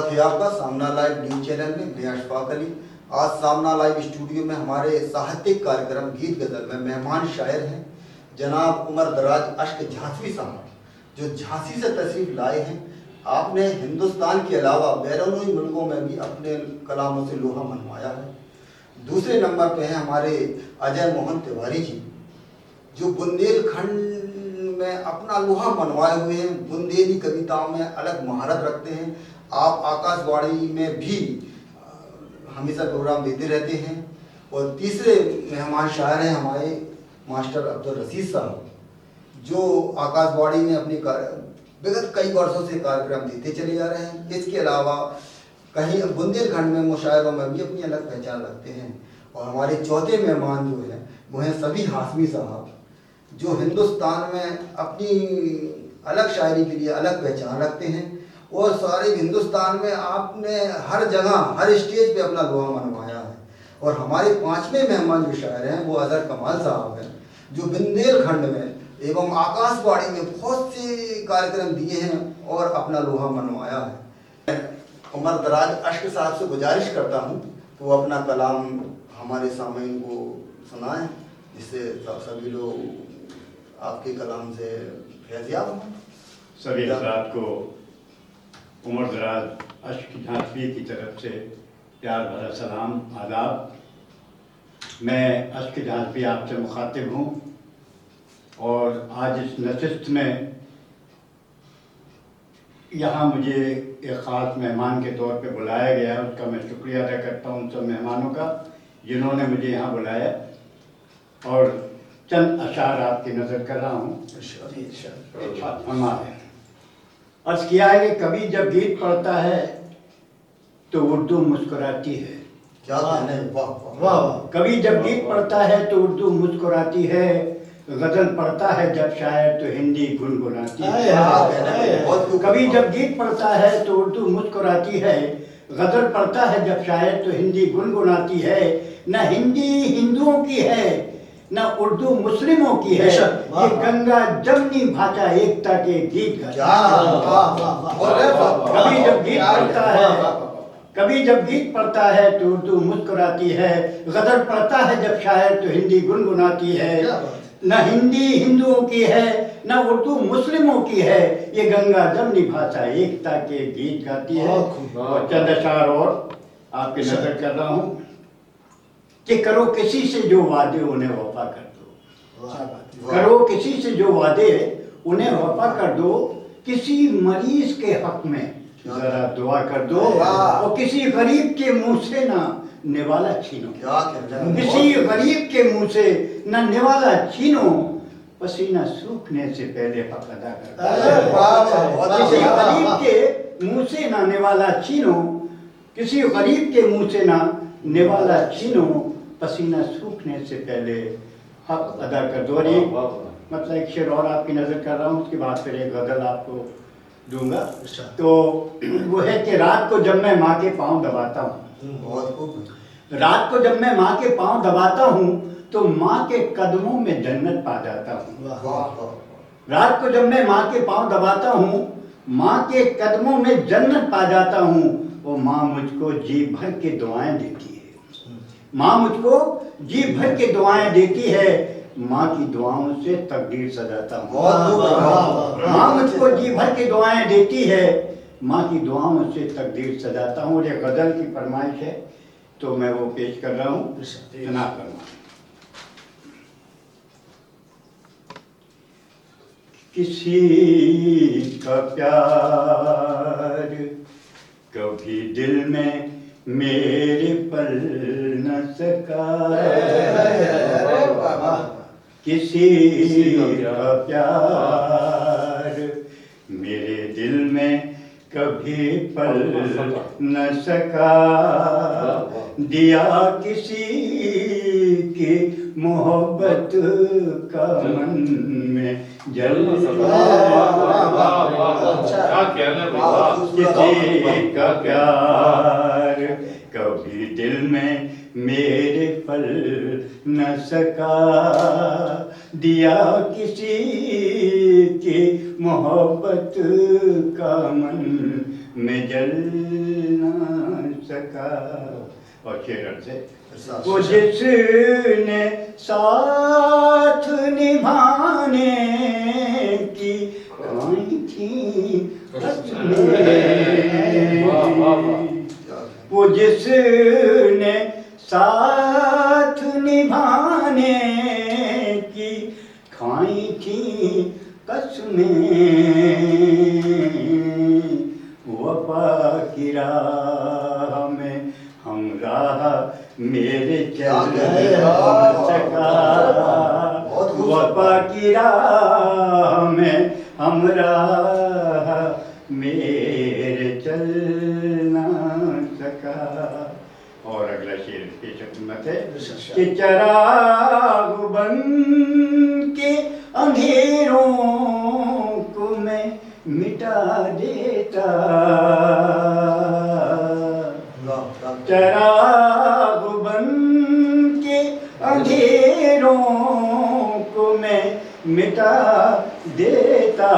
स्वागत है आपका सामना लाइव न्यूज चैनल में। मैं अशफाक अली। आज सामना लाइव स्टूडियो में हमारे साहित्यिक कार्यक्रम गीत गजल में मेहमान शायर हैं जनाब उमर दराज अश्क झांसी साहब, जो झांसी से तशरीफ लाए हैं। आपने हिंदुस्तान के अलावा बैरूनी मुल्कों में भी अपने कलामों से लोहा मनवाया है। दूसरे नंबर पे हैं हमारे अजय मोहन तिवारी जी, जो बुंदेलखंड में अपना लोहा मनवाए हुए हैं। बुंदेली कविताओं में अलग महारत रखते हैं। आप आकाशवाणी में भी हमेशा प्रोग्राम देते रहते हैं। और तीसरे मेहमान शायर हैं हमारे मास्टर अब्दुल रशीद साहब, जो आकाशवाणी में अपनी विगत कई वर्षों से कार्यक्रम देते चले जा रहे हैं। इसके अलावा कहीं बुंदेलखंड में मुशायरों में भी अपनी अलग पहचान रखते हैं। और हमारे चौथे मेहमान जो हैं वो हैं सबीर हाशमी साहब, जो हिंदुस्तान में अपनी अलग शायरी के लिए अलग पहचान रखते हैं। और सारे हिंदुस्तान में आपने हर जगह हर स्टेज पे अपना लोहा मनवाया है। और हमारे पांचवें मेहमान जो शायर हैं वो अजहर कमाल साहब हैं, जो बुंदेलखंड में एवं आकाशवाणी में बहुत से कार्यक्रम दिए हैं और अपना लोहा मनवाया है। उमर दराज अश्क साहब से गुजारिश करता हूँ तो वो अपना कलाम हमारे सामईन को सुनाएं, जिससे सभी लोग आपके कलाम से फैज़याब हों। सभी हज़रात को उमर दराज अश्क झांसी की तरफ से प्यार भरा सलाम आदाब। मैं अश्क झांसी आपसे मुखातिब हूँ और आज इस नशिस्त में यहाँ मुझे एक ख़ास मेहमान के तौर पे बुलाया गया है। उसका मैं शुक्रिया अदा करता हूँ उन सब मेहमानों का जिन्होंने मुझे यहाँ बुलाया। और चंद अशार आपकी नज़र कर रहा हूँ। अर्ज़ किया है कि कभी जब गीत पढ़ता है तो उर्दू मुस्कुराती है। क्या कहने, वाह वाह। कभी जब गीत पढ़ता है तो उर्दू मुस्कुराती है, गज़ल पढ़ता है जब शायर तो हिंदी गुनगुनाती है। कभी जब गीत पढ़ता है तो उर्दू मुस्कुराती है, गज़ल पढ़ता है जब शायर तो हिंदी गुनगुनाती है। न हिंदी हिंदुओं की है न उर्दू मुस्लिमों की है, ये गंगा जमनी भाषा एकता के गीत गाती है। कभी जब गीत पढ़ता है, कभी जब गीत पढ़ता है तो उर्दू मुस्कुराती है, गज़ल पढ़ता है जब शायर तो हिंदी गुनगुनाती है। न हिंदी हिंदुओं की है न उर्दू मुस्लिमों की है, ये गंगा जमनी भाषा एकता के गीत गाती है। और चंद अशार और आपकी नजर कर रहा हूँ कि करो किसी से जो वादे उन्हें वफा कर दो। करो किसी से जो वादे उन्हें वफा कर दो, किसी मरीज के हक में जरा दुआ कर दो, और किसी गरीब के मुंह से ना निवाला छीनो। किसी गरीब के मुंह से ना निवाला छीनो, पसीना सूखने से पहले हक अदा कर दो। किसी गरीब के मुंह से ना निवाला छीनो, किसी गरीब के मुंह से ना निवाला छीनो, पसीना सूखने से पहले हक अदा कर दो। मतलब एक शेर और आपकी नज़र कर रहा हूँ, उसके बाद फिर एक गज़ल आपको दूंगा। तो वो है कि रात को जब मैं माँ के पाँव दबाता हूँ, रात को जब मैं माँ के पाँव दबाता हूँ तो माँ के कदमों में जन्नत पा जाता हूँ। रात को जब मैं माँ के पाँव दबाता हूँ, माँ के कदमों में जन्नत पा जाता हूँ। वो माँ मुझको जी भर के दुआएं देती है, माँ मुझको जी भर के दुआएं देती है, माँ की दुआओं से तकदीर सजाता हूँ। माँ मुझको जी भर के दुआएं देती है, माँ की दुआओं से तकदीर सजाता हूँ। ये गज़ल की फरमाइश है तो मैं वो पेश कर रहा हूँ। जनाब फरमाएं। किसी का प्यार कभी दिल में मेरे पल न सका, किसी का प्यार मेरे दिल में कभी पल न सका, दिया किसी की मोहब्बत का मन में जल, किसी का प्यार कभी दिल में मेरे पल न सका, दिया किसी की मोहब्बत का मन में जल न सका। और शेरन से वो जिसने साथ निभाने की खाई थी कसमें, वो जिसने साथ निभाने की खाई थी कसमें, वफा की राह में हमराह मेरे चल न सका, वफा की राह में हमराह मेरे चल न सका। और अगला शेर की शक्मत है कि चराग बन के अंधेरों को मैं मिटा देता, चराग बन के अंधेरों को मैं मिटा देता,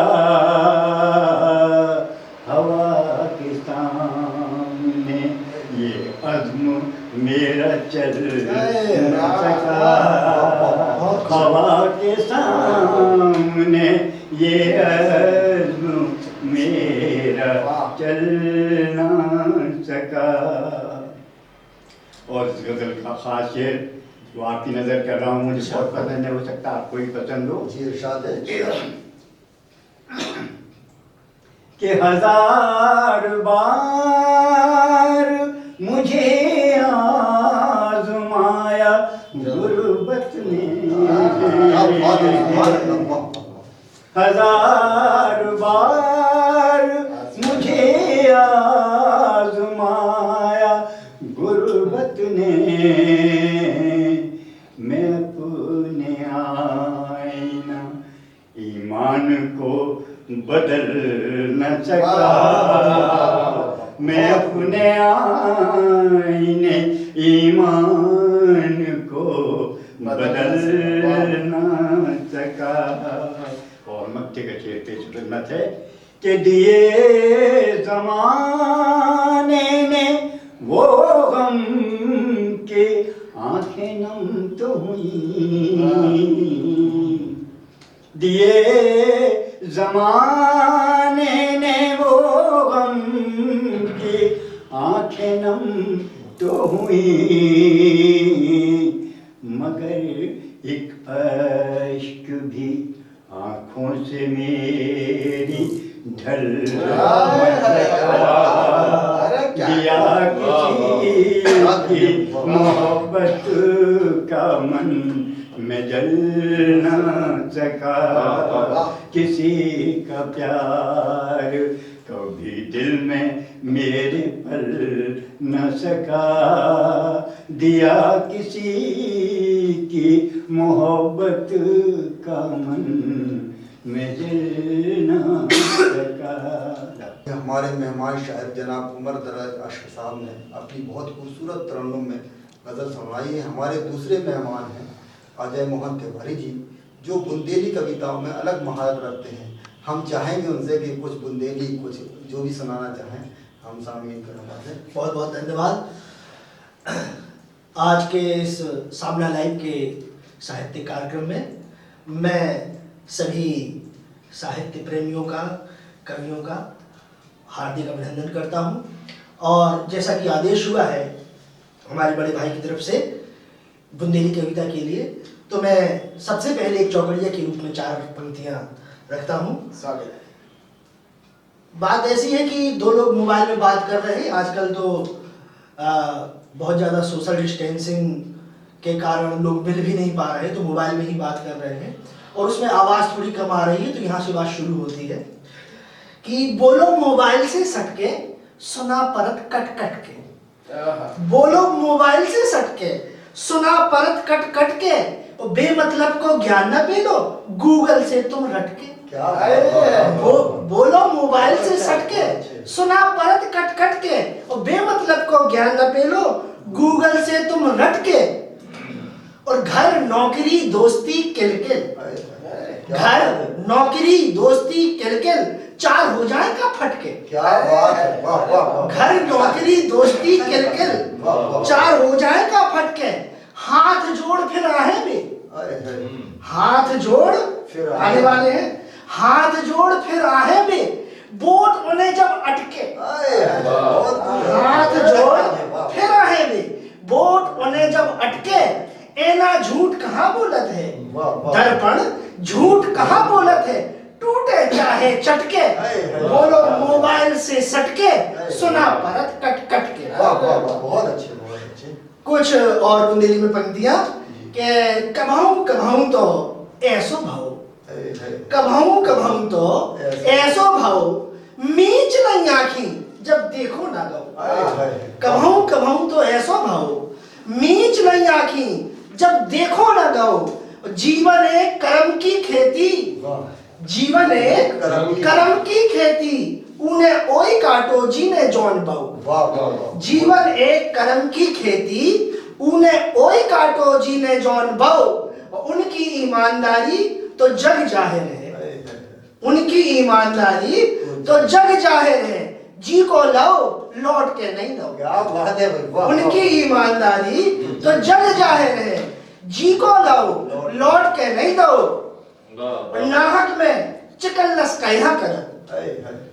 हवा के सामने ये अज़्म मेरा चल न सका, हवा के सामने ये अज़्म मेरा चल न सका। और इस गज़ल का खास शेर जो आपकी नज़र कर रहा हूँ, मुझे बहुत पसंद है, हो सकता है आपको ही पसंद हो। जी इरशाद है कि हजार बार मुझे आज़माया गुर्बत ने, हजार बार मुझे आज़माया गुर्बत ने, मैं अपने आईना ईमान को बदल न सका, मैं अपने आईने ईमान को बदल न सका। और मक्के का शेर पेश खिदमत है कि दिए ज़माने ने वो गम के आंखें नम तो हुई, दिए ज़माने ने वो गम की आंखें नम तो हुई, मगर एक अश्क भी आँखों से मेरी ढल दिया किसी की मोहब्बत का मन में जल न सका, किसी का प्यार कभी दिल में मेरे पल न सका, दिया किसी की मोहब्बत का मन में जल न सका। हमारे मेहमान शायर जनाब उमर दराज अश्क साहब ने अपनी बहुत खूबसूरत तरन्नुम में गज़ल सुनाई है। हमारे दूसरे मेहमान हैं अजय मोहन तिवारी जी, जो बुंदेली कविताओं में अलग महारत रखते हैं। हम चाहेंगे उनसे कि कुछ बुंदेली, कुछ जो भी सुनाना चाहें हम सामीन करें। बहुत बहुत धन्यवाद। आज के इस सामना लाइव के साहित्य कार्यक्रम में मैं सभी साहित्य प्रेमियों का, कवियों का हार्दिक अभिनंदन करता हूं। और जैसा कि आदेश हुआ है हमारे बड़े भाई की तरफ से बुंदेली कविता के लिए, तो मैं सबसे पहले एक चौकड़िया के रूप में 4 पंक्तियां रखता हूं। बात ऐसी है कि 2 लोग मोबाइल में बात कर रहे हैं। आजकल तो बहुत ज़्यादा सोशल डिस्टेंसिंग के कारण लोग मिल भी नहीं पा रहे, तो मोबाइल में ही बात कर रहे हैं और उसमें आवाज़ थोड़ी कम आ रही है, तो यहाँ से बात शुरू होती है कि बोलो मोबाइल से सटके, सुना परत कट कट के, बोलो मोबाइल से सटके, सुना परत कट कट के, और बेमतलब को ज्ञान न पे लो, गूगल से तुम रटके। बोलो मोबाइल से सटके, सुना परत कट कट के, और बेमतलब को ज्ञान न पे लो, गूगल से तुम रटके। और घर नौकरी दोस्ती किलकिल, घर नौकरी दोस्ती किलकिल, चार हो जाए का फटके। क्या बात है, वाह वाह वाह। घर नौकरी दोस्ती किलकिल, वाह, वाह। चार हो जाए का फटके, हाथ जोड़ फिर आए भी, अरे, अरे। हाथ जोड़ फिर आने वाले हैं, हाथ जोड़ फिर आए भी, बोट उन्हें जब अटके, अरे, बहुत खूब। हाथ जोड़ फिर आए भी, बोट उन्हें जब अटके, एना झूठ कहाँ बोलत है, वाह, वाह। दर्पण झूठ कहाँ बोलत है, टूटे चाहे चटके, बोलो मोबाइल से सटके, सुना परत कट कट के। वाह वाह वाह, बहुत अच्छे, बहुत अच्छे। कुछ और बुंदेली में पंक्तियां कि कभाऊं कभाऊं तो ऐसो भाव, अरे, अरे। कभाऊं कभाऊं तो ऐसो भाव, मीच नहीं आँखी जब देखो ना गो, अरे, अरे। कभाऊं कभाऊं तो ऐसो भाव, मीच नहीं आँखी जब देखो ना गो, जीवन एक कर्म की खेती, वाह। जीवन एक कर्म की खेती, उन्हें ओई काटो जीने जौन बहु, वाह वाह वाह। जीवन एक कर्म की खेती, उन्हें ओई काटो जीने जौन बहु, उनकी ईमानदारी तो जग जाहिर है, अरे, अरे। उनकी ईमानदारी तो जग जाहिर है, जी को लो लौट के नहीं दो, क्या बात है भाई, वाह, उनकी वाह। ईमानदारी तो जग जाहिर है, जी को लो लौट के नहीं दो, नाहक में चिकल्लस कहा कर। अरे, अरे।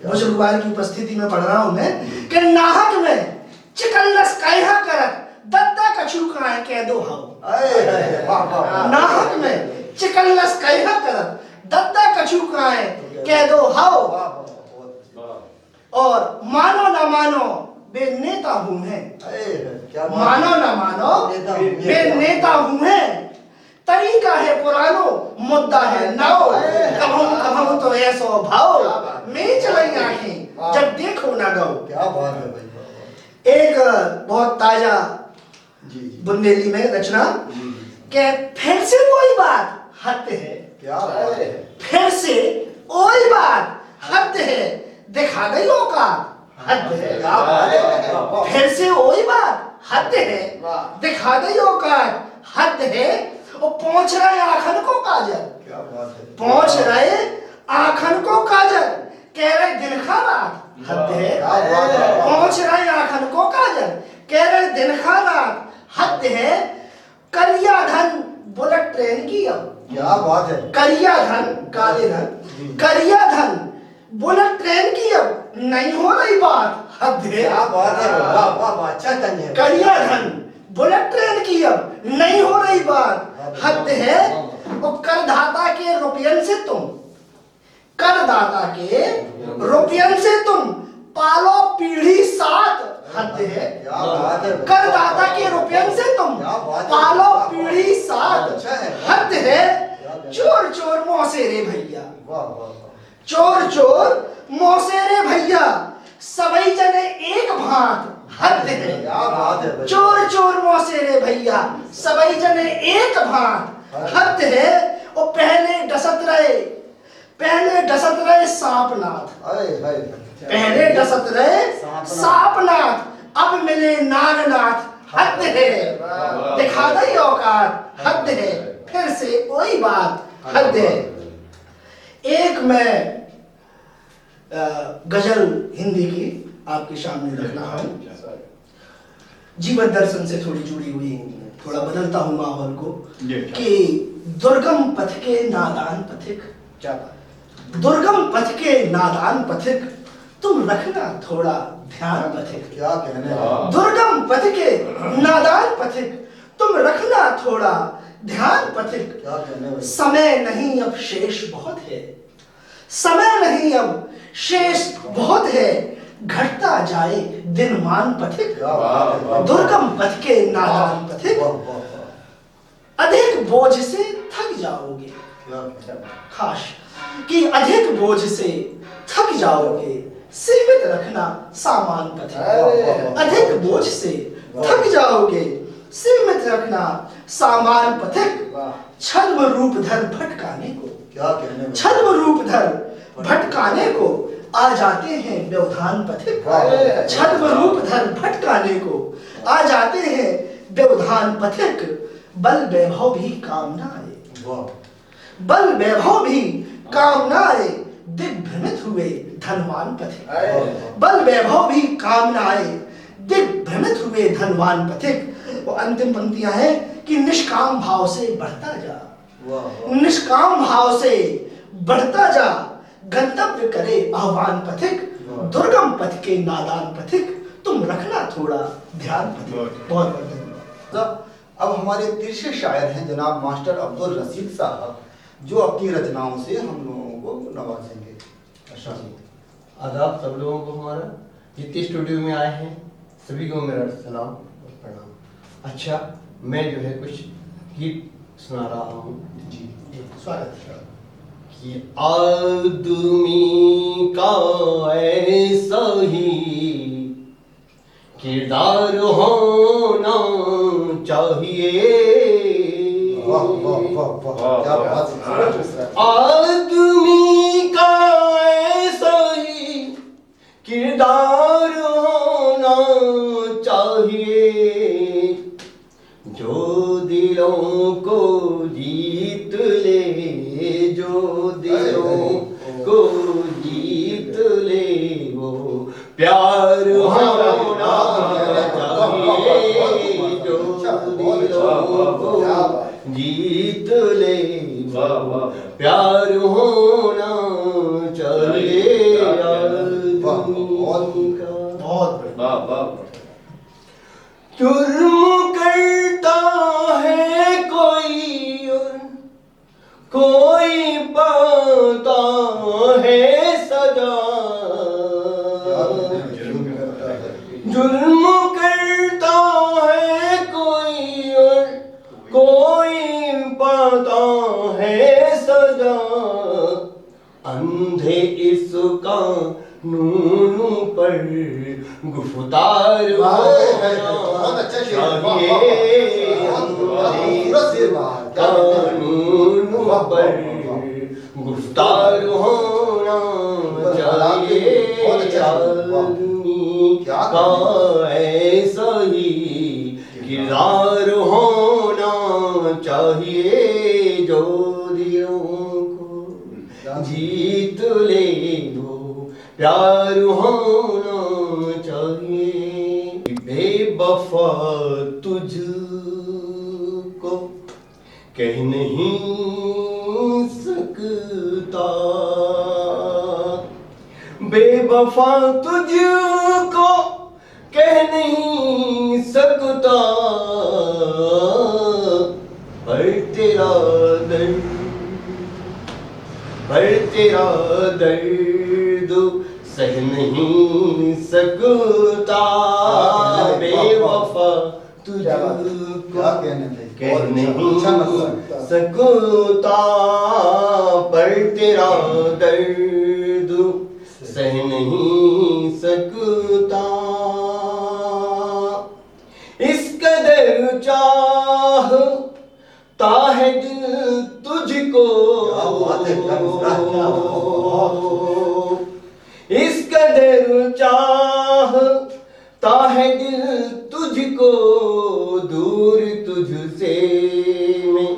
बुजुर्गवार की उपस्थिति में पढ़ रहा हूं मैं कि नाहक में चिकल्लस कहा कर, दत्ता कछु काहे कह दो हाउ, अरे, अरे, वाह वाह वाह। नाहक में चिकल्लस कहा कर, दत्ता कछु काहे कह दो हाउ, वाह, वाह, बहुत। और मानो ना मानो बे नेता हूं मैं, अरे, क्या बात मानो है। ना मानो नेता हूं, बे नेता हूं मैं, तरीका है पुरानो मुद्दा है नाओ, कभाऊं कभाऊं तो ऐसो भाव, मैं चलाई आंखें जब देखो ना गो। क्या बात है भाई, वाह, वाह। एक बहुत ताजा जी जी बुंदेली में रचना जी। के फिर से वही बात हद है, क्या बात है। फिर से वही बात हद है, दिखा गई औकात हद है, क्या बात है, वाह, वाह। फिर से वही बात हद है, वाह। दिखा गई औकात हद है, और पहुंच रहे आखन को काजल, क्या बात है। पहुंच रहे आखन को काजल, कह रहे दिन खा रात हद है, क्या बात है। पहुंच रहे आखन को काजल, कह रहे दिन खा रात हद है, करिया धन बुलेट ट्रेन की अब, क्या बात है। करिया धन काले धन, करिया धन बुलेट ट्रेन की अब नहीं हो रही बात हद है, क्या बात है, वाह वाह वाह, अच्छा तंज है। करिया धन बुलेट ट्रेन की अब नहीं हो रही बात हद है, और करदाता के रुपयन से तुम, करदाता के रुपयन से तुम पालो पीढ़ी सात हद है, क्या बात है। करदाता के रुपयन से तुम क्या बात है। पालो पीढ़ी सात अच्छा है। हद है, चोर चोर मौसेरे भैया, वाह वाह वाह। चोर चोर मौसेरे भैया, सबई जने एक भांत हद है, क्या बात है भाई। चोर चोर मौसेरे भैया, सबई जने एक भांत हद है, और पहले डसत रहे सांपनाथ, अरे भाई। पहले डसत रहे सांपनाथ, अब मिले नागनाथ हद है, दिखा गई औकात हद है, फिर से वही बात हद है। एक मैं गजल हिंदी की आपके सामने रख रहा हूँ, जीवन दर्शन से थोड़ी जुड़ी हुई, थोड़ा बदलता हूँ माहौल को, कि दुर्गम पथ के नादान पथिक, दुर्गम पथ के नादान पथिक, तुम रखना थोड़ा ध्यान पथिक, क्या कहने हैं। दुर्गम पथ के नादान पथिक, तुम रखना थोड़ा ध्यान पथिक, क्या कहने भाई। समय नहीं अब शेष बहुत है, समय नहीं अब शेष बहुत है, घटता जाए दिनमान पथिक, क्या बात है। दुर्गम पथ के नादान पथिक, वाह वाह वाह। अधिक बोझ से थक जाओगे, क्या कहने हैं। खास कि अधिक बोझ से थक जाओगे, सीमित रखना सामान पथिक, अधिक बोझ से थक जाओगे, सीमित रखना सामान पथिक, छद्म रूप धर भटकाने को, क्या कहने हैं। छद्म रूप धर भटकाने को आ जाते हैं व्यवधान पथिक, छद्म रूप धर भटकाने को आ जाते हैं व्यवधान पथिक, बल वैभव भी काम न आए, वाह। बल वैभव भी काम न आए, दिग्भ्रमित हुए धनवान पथिक, बल वैभव भी काम न आए, दिग्भ्रमित हुए धनवान पथिक। वो अंतिम पंक्तियां हैं कि निष्काम भाव से बढ़ता जा, निष्काम भाव से बढ़ता जा, गंतव्य करे आह्वान पथिक, दुर्गम पथ के नादान पथिक, तुम रखना थोड़ा ध्यान पथिक। बहुत बहुत धन्यवाद। अब हमारे तीसरे शायर हैं जनाब मास्टर अब्दुल रशीद साहब, जो अपनी रचनाओं से हम लोगों को नवाजेंगे। आदाब सब लोगों को, हमारा जितने स्टूडियो में आए हैं सभी को मेरा सलाम और प्रणाम। अच्छा, मैं जो है कुछ गीत सुना रहा हूँ जी, स्वागत है। कि आदमी का ऐसा ही किरदार होना चाहिए। वाह वाह वाह वाह, क्या बात है। आदमी का ऐसा ही किरदार होना चाहिए, जो दिलों को जीत ले, जो दिलों को जीत ले, वो प्यार होना चाहिए, जो दिलों को जीत ले, प्यार होना चाहिए आदमी का। बहुत बढ़िया। जुर्म करता है कोई और कोई पाता है सजा, जुर्म करता है कोई और कोई पाता है सजा, अंधे इस कानून पर गुफ्तार होना चाहिए, कानून पर गुफ्तार होना चाहिए, आदमी का ऐसा ही किरदार होना चाहिए, जो दिलों को जीत ले, वो प्यार होना चाहिए। बेवफा तुझको कह नहीं सकता, बेवफा तुझको कह नहीं सकता, पर तेरा दर्द, पर तेरा दर्द सह नहीं सकता, बेवफा तुझको कह नहीं सकता, पर तेरा दर्द सह नहीं सकता, इस कदर चाहता है दिल तुझको, इस कदर चाहता है दिल तुझको, दूर तुझसे मैं,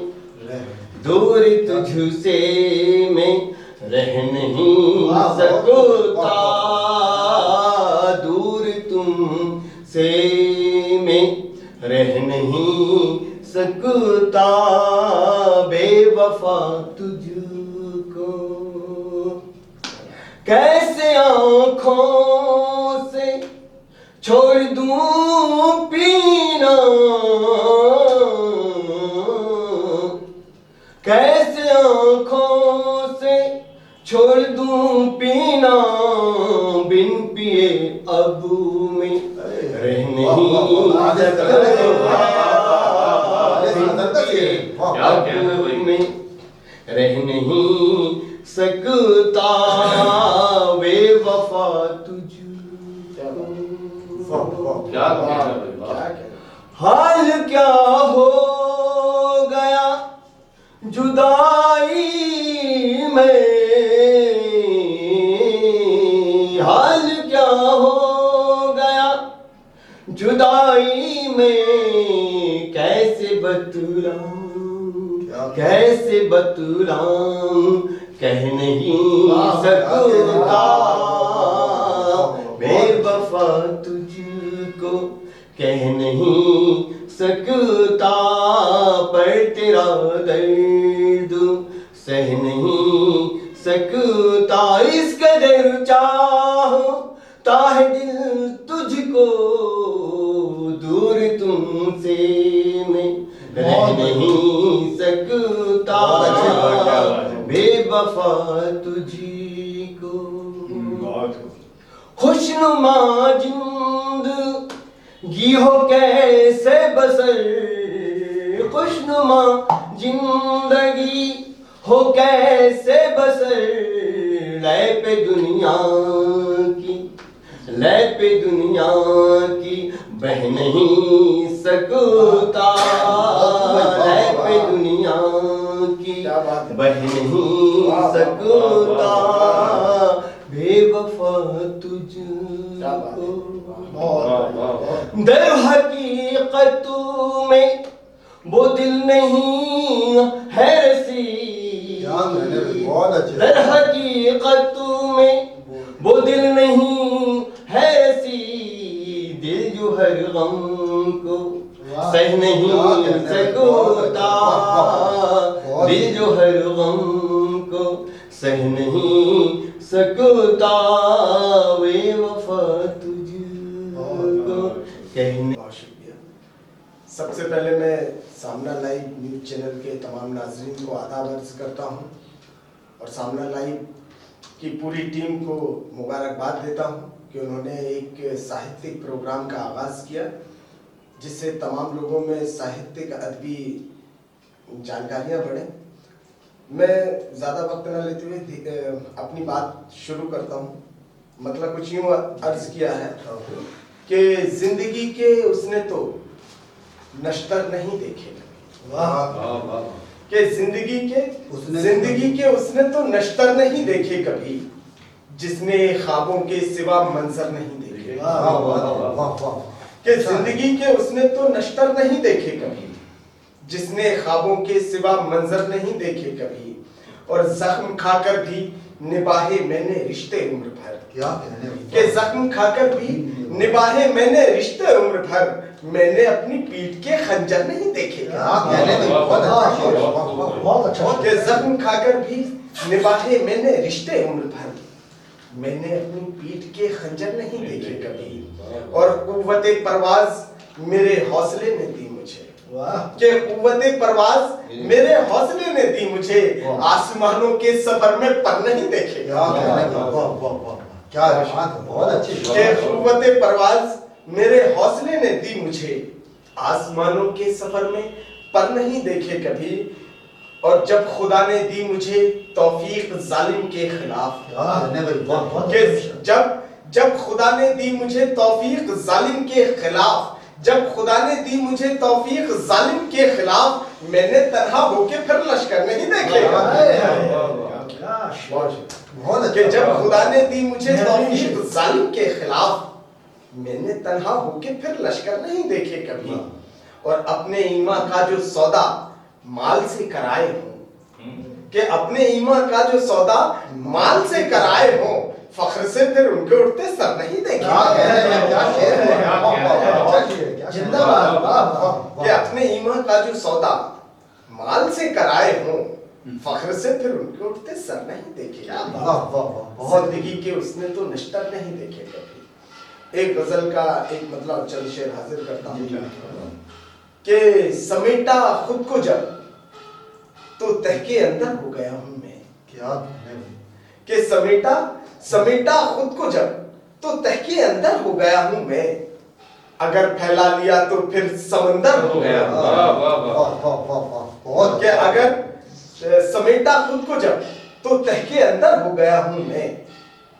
दूर तुझसे मैं रह नहीं सकता, दूर तुमसे मैं रह नहीं सकता, बेवफा तुझको कैसे आँखों से छोड़ दूं पीना, कैसे आँखों से छोड़ दूं पीना, बिन पिए अब मैं रह नहीं रह नहीं सकता, बेवफा हाल क्या हो गया जुदाई में, हाल क्या हो गया जुदाई में, कैसे बतलाऊं, कैसे बतलाऊं कह नहीं सकता बेवफा तुझको, कह नहीं सकता पर तेरा दर्द सह नहीं सकता। इस कदर चाहता है दिल तुझको, दूर तुमसे मैं रह नहीं सकता बेवफा तुझको। खुशनुमा जिंदगी हो कैसे बसर, खुशनुमा जिंदगी हो कैसे बसर, लय पे दुनिया की, लय पे दुनिया की बह नहीं सकता, लय पे दुनिया की बह नहीं सकता बेवफा तुझको। दर हकीकत में वो दिल नहीं है रसी, दर हकीकत में वो दिल नहीं है रसी, दिल जो हर गम को सह नहीं सकता, दिल जो हर गम को सह नहीं सकता बेवफा तुझको कहने। बहुत शुक्रिया। सबसे पहले मैं सामना लाइव न्यूज़ चैनल के तमाम नाजरीन को आदाब अर्ज करता हूं और सामना लाइव की पूरी टीम को मुबारकबाद देता हूं कि उन्होंने एक साहित्यिक प्रोग्राम का आगाज़ किया जिससे तमाम लोगों में साहित्यिक अदबी जानकारियां बढ़े। मैं ज़्यादा वक्त न लेते हुए अपनी बात शुरू करता हूं। मतलब कुछ यूँ अर्ज किया है कि जिंदगी के उसने तो नश्तर नहीं देखे, कि जिंदगी के उसने तो नश्तर नहीं देखे कभी, जिसने ख्वाबों के सिवा मंजर नहीं देखे। कि जिंदगी के उसने तो नश्तर नहीं देखे कभी, जिसने ख्वाबों के सिवा मंजर नहीं देखे कभी, और जख्म खाकर भी निभाए मैंने रिश्ते उम्र भर। क्या कहने, कि जख्म खाकर भी निभाए मैंने रिश्ते उम्र भर, मैंने अपनी पीठ के खंजर नहीं देखे। बहुत अच्छा। कि जख्म खाकर भी निभाए मैंने रिश्ते उम्र भर, मैंने अपनी पीठ के खंजर नहीं देखे कभी, और कुव्वते परवाज मेरे हौसले ने दी मुझे। कि कुव्वते परवाज मेरे हौसले ने दी मुझे, आसमानों के सफर में पर नहीं देखे। क्या बहुत अच्छी। कि कुव्वते परवाज मेरे हौसले ने दी मुझे, आसमानों के सफर में पर नहीं देखे कभी, और जब खुदा ने दी मुझे तौफीक जालिम के खिलाफ। कि जब खुदा ने दी मुझे तौफीक जालिम के खिलाफ, जब खुदा ने दी मुझे तौफीक जालिम के खिलाफ, मैंने तन्हा होके फिर लश्कर नहीं देखे। कि जब खुदा ने दी मुझे तौफीक जालिम के खिलाफ, मैंने तन्हा होके फिर लश्कर नहीं देखे कभी, और अपने ईमान का जो सौदा माल से कराए हो, कि अपने ईमान का जो सौदा माल से कराए हो, फख्र से फिर उनके उठते सर नहीं देखे। कि अपने ईमान का जो सौदा माल से कराए हो, फख्र से फिर उनके उठते सर नहीं देखे। जिंदगी के उसने तो नश्तर नहीं देखे कभी। एक गजल का एक मतलब चंद शेर हाजिर करता हूँ कि समेटा खुद को जब तो तह के अंदर हो गया हूं मैं। क्या कि समेटा खुद को जब तो तह के अंदर हो गया हूं मैं, अगर फैला लिया तो फिर समंदर हो गया। कि अगर समेटा खुद को जब तो तह के अंदर हो गया हूं मैं,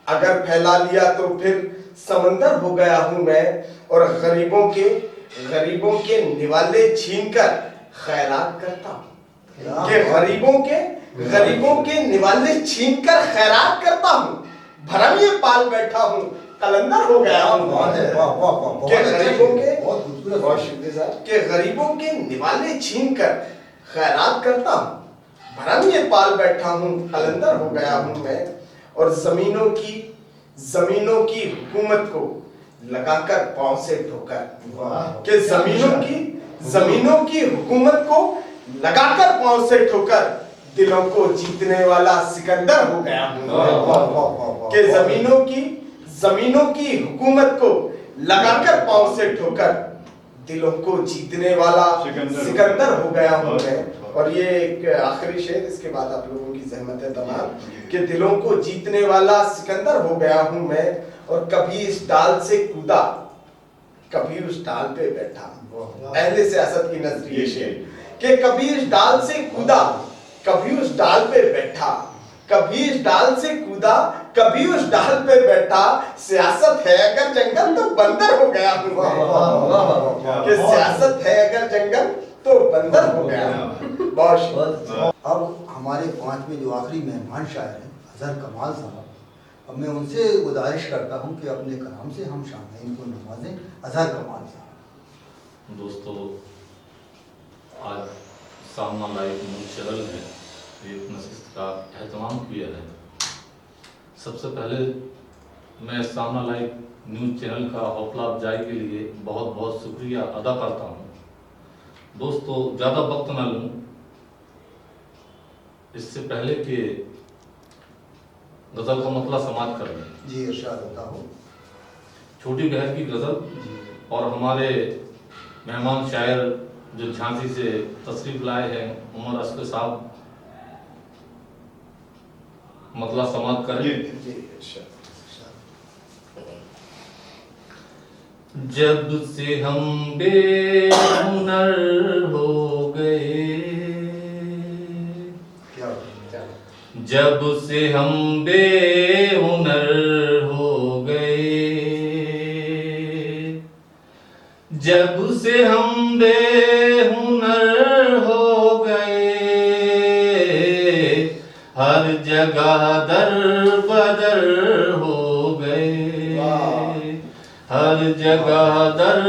अगर फैला लिया तो फिर समंदर हो गया हूं मैं, और गरीबों के निवाले छीनकर खैरात करता हूं। कि गरीबों के निवाले छीनकर खैरात करता हूं, भरम ये पाल बैठा हूं, कलंदर हो गया हूं। कि गरीबों के निवाले छीनकर खैरात करता हूं, भरम ये पाल बैठा हूँ, कलंदर हो गया हूँ मैं, और जमीनों की हुकूमत को लगाकर पांव से ठोकर, कि जमीनों की हुकूमत को लगाकर पांव से ठोकर दिलों को जीतने वाला सिकंदर हो गया हूँ मैं, कि जमीनों की हुकूमत को लगाकर पांव से ठोकर दिलों को जीतने वाला सिकंदर हो गया हूँ मैं। और ये एक आखिरी शेर, इसके बाद आप लोगों की जहमत है तमाम, कि दिलों को जीतने वाला सिकंदर हो गया हूँ मैं, और कभी इस डाल से कूदा कभी उस डाल पे बैठा। अहले सियासत की नजरिए शेर, कि कभी इस डाल से कूदा कभी उस डाल पे बैठा, कभी इस डाल से कूदा कभी उस डाल पे बैठा, सियासत है अगर जंगल तो बंदर हो गया हूँ मैं, कि सियासत है अगर जंगल तो बंदर हो गया। बहुत अब हमारे 5वें जो आखिरी मेहमान शायर हैं अजहर कमाल साहब, अब मैं उनसे गुजारिश करता हूं कि अपने कलाम से हम शामीन को नवाजें। अजहर कमाल साहब। दोस्तों, आज सामना लाइव न्यूज़ चैनल है, एक नशिस्त का एहतमाम किया है। सबसे पहले मैं सामना लाइव न्यूज़ चैनल का हौसला अफजाई के लिए बहुत बहुत शुक्रिया अदा करता हूँ। दोस्तों, ज़्यादा वक्त न लूँ, इससे पहले कि गज़ल का मतलब समाप्त कर लें, जी इरशाद होता हो। छोटी बहर की गज़ल और हमारे मेहमान शायर जो झांसी से तशरीफ लाए हैं उमर असगर साहब, मतलब समाप्त करें। जब से हम बेहुनर हो गए, जब से हम बेहुनर हो गए, जब से हम बेहुनर हो गए, हर जगह दर बदर हो गए, हर जगह दर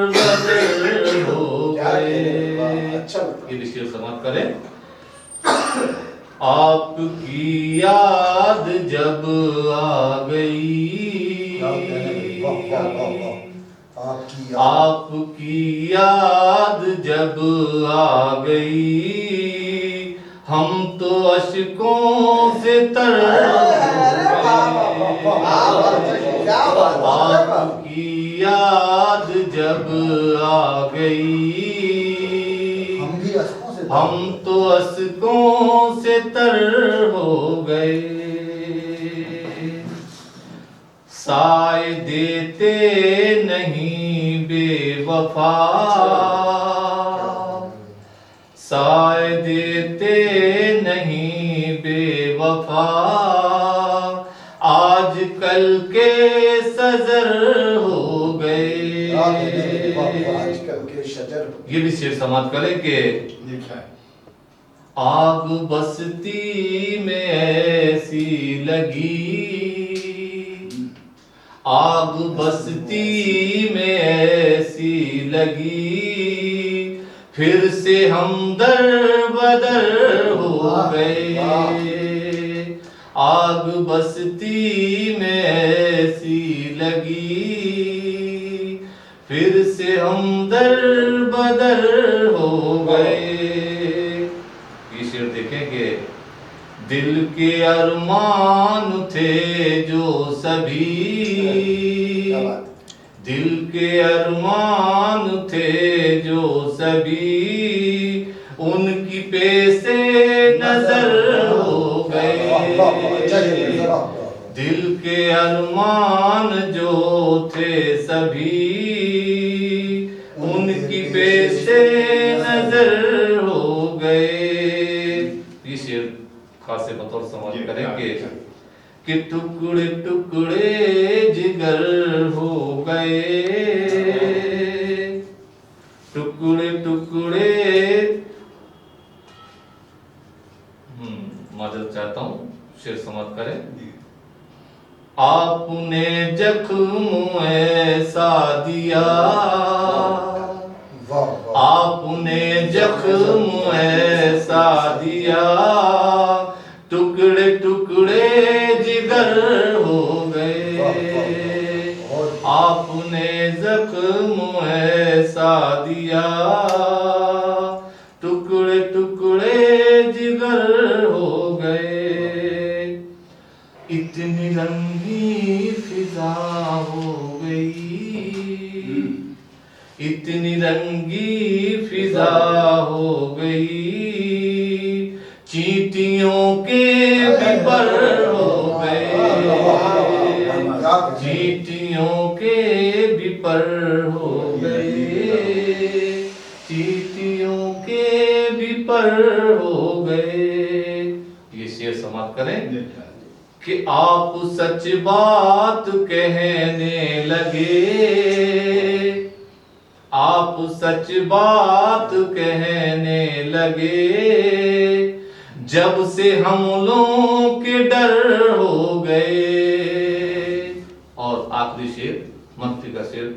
बदर हो गए। ये विषय समाप्त करें। आपकी याद जब आ गई, आपकी याद जब आ गई, हम तो अश्कों से तर आपकी याद जब आ गई, हम तो अश्कों से तर हो गए। साए देते नहीं बेवफा, साए देते नहीं बेवफा, आज कल के सजर हो गए। आजकल के शजर, ये भी शेर समाप्त करें कि आग बस्ती में ऐसी लगी, आग बस्ती में ऐसी लगी, फिर से हम दर बदर हो गए। आग बस्ती में ऐसी लगी, फिर से हम दर बदर हो गए। ये शेर देखेंगे, दिल के अरमान थे जो सभी, दिल के अरमान थे जो सभी, उनकी पेशे नजर हो गए। दिल के अरमान जो थे सभी, उनकी पेशे नजर हो गए। ये शेर खासे बतौर समाज करेंगे कि टुकड़े टुकड़े जिगर हो गए, टुकड़े टुकड़े। माजरत चाहता हूँ, शेर समाप्त करें। आपने जख्म ऐसा दिया, वाह वाह। आपने जख्म ऐसा दिया, टुकड़े टुकड़े जिगर हो गए। आपने जख्म ऐसा दिया, टुकड़े टुकड़े जिगर हो गए। इतनी रंगी फिजा हो गई, इतनी रंगी फिजा हो गई, चींटियों के भी पर हो गए, चींटियों के भी पर हो गए, चींटियों के भी पर हो गए। ये शेर समाप्त करें कि आप सच बात कहने लगे, आप सच बात कहने लगे, जब से हमलों के डर हो गए। और आखिरी शेर, मक्ती का शेर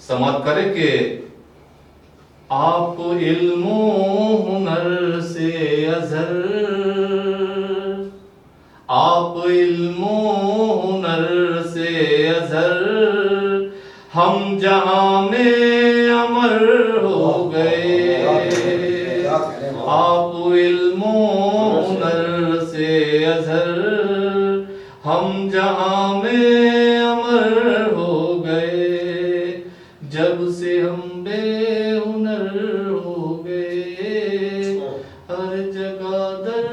समाप्त करें कि आप इल्मो हुनर से अज़हर, आप इल्मो हुनर से अज़हर, हम जहां में अमर हो गए। आप इल्मो हुनर से अज़हर, हम जहां में अमर हो गए, जब से हम बेहुनर हो गए, हर जगह दर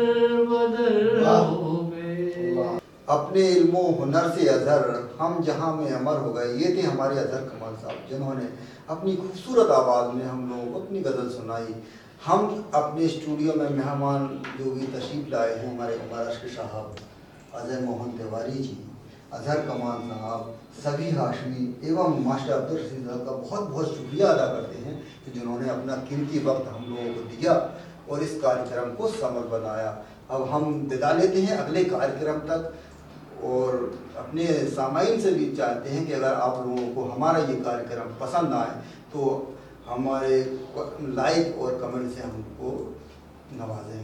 बदर हो गए। अपने इल्मो हुनर से अजहर, हम जहां में अमर हो गए। ये थे हमारे अजहर कमाल साहब, जिन्होंने अपनी खूबसूरत आवाज़ में हम लोगों को अपनी गज़ल सुनाई। हम अपने स्टूडियो में मेहमान जो भी तशरीफ़ लाए हैं, हमारे उमर अशक साहब, अजय मोहन तिवारी जी, अजहर कमाल साहब, सभी हाशमी एवं मास्टर अब्दुल रशीद साहब का बहुत बहुत शुक्रिया अदा करते हैं कि जिन्होंने अपना कीमती वक्त हम लोगों को दिया और इस कार्यक्रम को सफल बनाया। अब हम विदा लेते हैं अगले कार्यक्रम तक, और अपने सामाइन से भी चाहते हैं कि अगर आप लोगों को हमारा ये कार्यक्रम पसंद आए तो हमारे लाइक और कमेंट से हमको नवाजें।